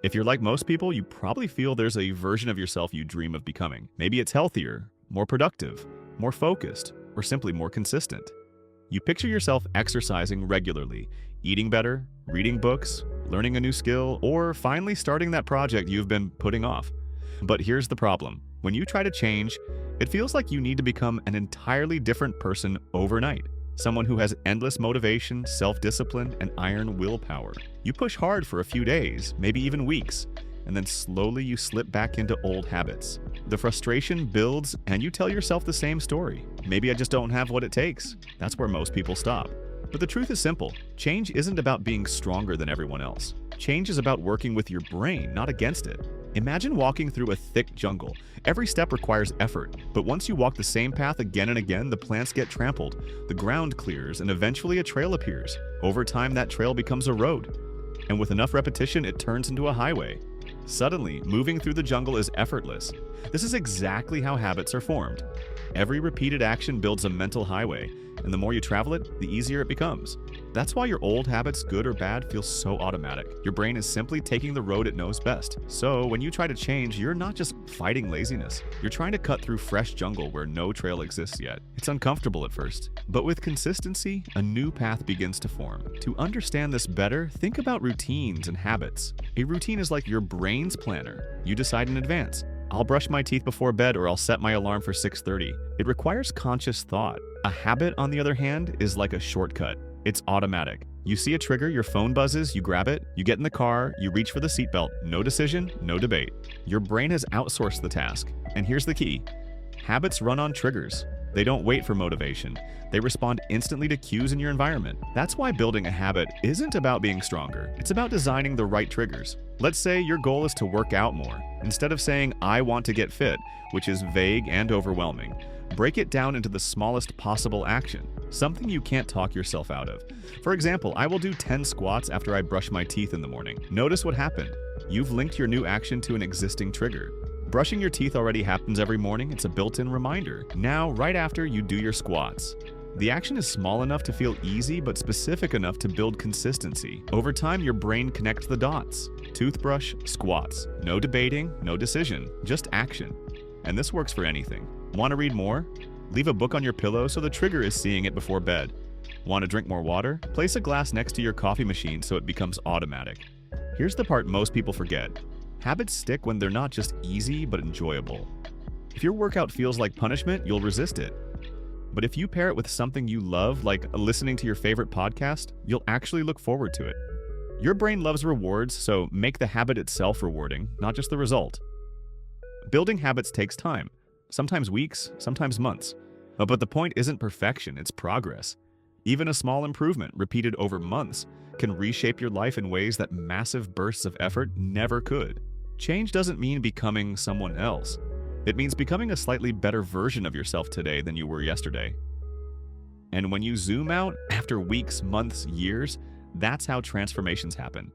If you're like most people, you probably feel there's a version of yourself you dream of becoming. Maybe it's healthier, more productive, more focused, or simply more consistent. You picture yourself exercising regularly, eating better, reading books, learning a new skill, or finally starting that project you've been putting off. But here's the problem. When you try to change, it feels like you need to become an entirely different person overnight. Someone who has endless motivation, self-discipline, and iron willpower. You push hard for a few days, maybe even weeks, and then slowly you slip back into old habits. The frustration builds, and you tell yourself the same story. Maybe I just don't have what it takes. That's where most people stop. But the truth is simple. Change isn't about being stronger than everyone else. Change is about working with your brain, not against it. Imagine walking through a thick jungle. Every step requires effort, but once you walk the same path again and again, the plants get trampled, the ground clears, and eventually a trail appears. Over time, that trail becomes a road. And with enough repetition, it turns into a highway. Suddenly, moving through the jungle is effortless. This is exactly how habits are formed. Every repeated action builds a mental highway, and the more you travel it, the easier it becomes. That's why your old habits, good or bad, feel so automatic. Your brain is simply taking the road it knows best. So when you try to change, you're not just fighting laziness. You're trying to cut through fresh jungle where no trail exists yet. It's uncomfortable at first, but with consistency, a new path begins to form. To understand this better, think about routines and habits. A routine is like your brain's planner. You decide in advance. I'll brush my teeth before bed or I'll set my alarm for 6:30. It requires conscious thought. A habit, on the other hand, is like a shortcut. It's automatic. You see a trigger, your phone buzzes, you grab it, you get in the car, you reach for the seatbelt. No decision, no debate. Your brain has outsourced the task. And here's the key. Habits run on triggers. They don't wait for motivation. They respond instantly to cues in your environment. That's why building a habit isn't about being stronger. It's about designing the right triggers. Let's say your goal is to work out more. Instead of saying, I want to get fit, which is vague and overwhelming, break it down into the smallest possible action, something you can't talk yourself out of. For example, I will do 10 squats after I brush my teeth in the morning. Notice what happened. You've linked your new action to an existing trigger. Brushing your teeth already happens every morning. It's a built-in reminder. Now, right after, you do your squats. The action is small enough to feel easy, but specific enough to build consistency. Over time, your brain connects the dots. Toothbrush, squats. No debating, no decision, just action. And this works for anything. Want to read more? Leave a book on your pillow so the trigger is seeing it before bed. Want to drink more water? Place a glass next to your coffee machine so it becomes automatic. Here's the part most people forget. Habits stick when they're not just easy, but enjoyable. If your workout feels like punishment, you'll resist it. But if you pair it with something you love, like listening to your favorite podcast, you'll actually look forward to it. Your brain loves rewards, so make the habit itself rewarding, not just the result. Building habits takes time, sometimes weeks, sometimes months. But the point isn't perfection, it's progress. Even a small improvement, repeated over months, can reshape your life in ways that massive bursts of effort never could. Change doesn't mean becoming someone else. It means becoming a slightly better version of yourself today than you were yesterday. And when you zoom out, after weeks, months, years, that's how transformations happen.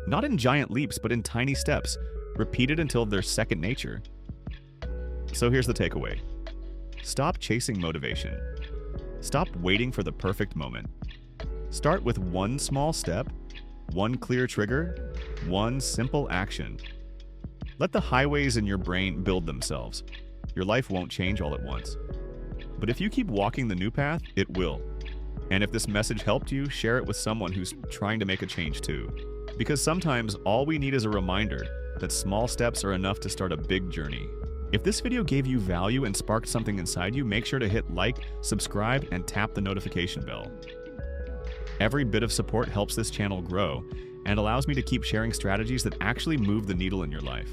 Not in giant leaps, but in tiny steps, repeated until they're second nature. So here's the takeaway. Stop chasing motivation. Stop waiting for the perfect moment. Start with one small step, one clear trigger, one simple action. Let the highways in your brain build themselves. Your life won't change all at once. But if you keep walking the new path, it will. And if this message helped you, share it with someone who's trying to make a change too. Because sometimes all we need is a reminder that small steps are enough to start a big journey. If this video gave you value and sparked something inside you, make sure to hit like, subscribe, and tap the notification bell. Every bit of support helps this channel grow and allows me to keep sharing strategies that actually move the needle in your life.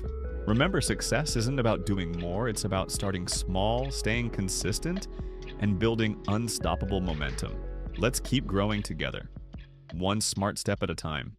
Remember, success isn't about doing more, it's about starting small, staying consistent, and building unstoppable momentum. Let's keep growing together, one smart step at a time.